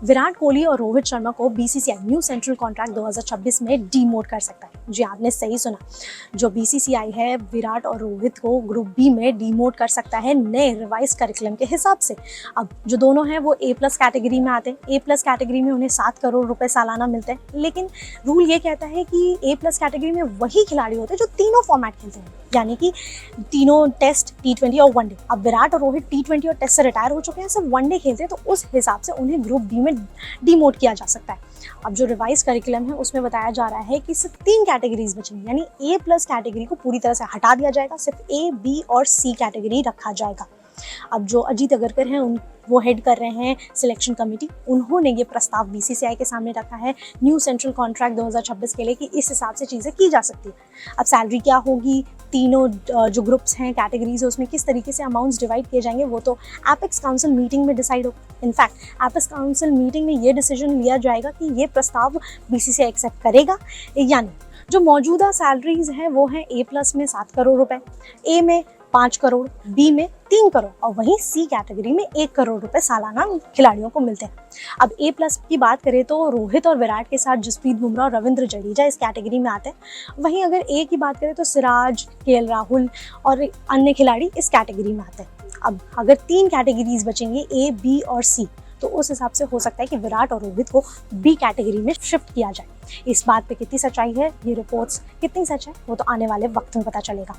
विराट कोहली और रोहित शर्मा को BCCI new central contract 2026 में डीमोट कर सकता है। जी आपने सही सुना, जो बीसीसीआई है विराट और रोहित को ग्रुप बी में डीमोट कर सकता है नए रिवाइज करिकुलम के हिसाब से। अब जो दोनों हैं वो ए प्लस कैटेगरी में आते हैं। ए प्लस कैटेगरी में उन्हें 7 करोड़ रुपए सालाना मिलते हैं, लेकिन रूल ये कहता है कि ए प्लस कैटेगरी में वही खिलाड़ी होते हैं जो तीनों फॉर्मेट खेलते हैं, यानी कि तीनों टेस्ट, टी20 और वनडे। अब विराट और रोहित टी20 और टेस्ट से रिटायर हो चुके हैं, सिर्फ वनडे खेलते हैं, तो उस हिसाब से उन्हें ग्रुप बी में डीमोट किया जा सकता है। अब जो रिवाइज करिकुलम है उसमें बताया जा रहा है कि सिर्फ 3 कैटेगरीज बचेंगी, यानी ए प्लस कैटेगरी को पूरी तरह से हटा दिया जाएगा, सिर्फ ए, बी और सी कैटेगरी रखा जाएगा। अब जो अजीत अगरकर हैं वो हेड कर रहे हैं सिलेक्शन कमेटी, उन्होंने ये प्रस्ताव बीसीसीआई के सामने रखा है न्यू सेंट्रल कॉन्ट्रैक्ट 2026 के लिए कि इस हिसाब से चीज़ें की जा सकती है। अब सैलरी क्या होगी, तीनों जो ग्रुप्स हैं, कैटेगरीज है, उसमें किस तरीके से अमाउंट्स डिवाइड किए जाएंगे, वो तो एपेक्स काउंसिल मीटिंग में डिसाइड होगा। इनफैक्ट एपेक्स काउंसिल मीटिंग में ये डिसीजन लिया जाएगा कि ये प्रस्ताव बीसीसीआई एक्सेप्ट करेगा या नहीं। जो मौजूदा सैलरीज हैं वो हैं ए प्लस में 7 करोड़ रुपए, ए में 5 करोड़, बी में 3 करोड़ और वहीं सी कैटेगरी में 1 करोड़ रुपए सालाना खिलाड़ियों को मिलते हैं। अब ए प्लस की बात करें तो रोहित और विराट के साथ जसप्रीत बुमराह और रविंद्र जडेजा इस कैटेगरी में आते हैं। वहीं अगर ए की बात करें तो सिराज, केएल राहुल और अन्य खिलाड़ी इस कैटेगरी में आते हैं। अब अगर 3 कैटेगरीज बचेंगे ए, बी और सी, तो उस हिसाब से हो सकता है कि विराट और रोहित को बी कैटेगरी में शिफ्ट किया जाए। इस बात पे कितनी सच्चाई है, ये रिपोर्ट्स कितनी सच है, वो तो आने वाले वक्त में पता चलेगा।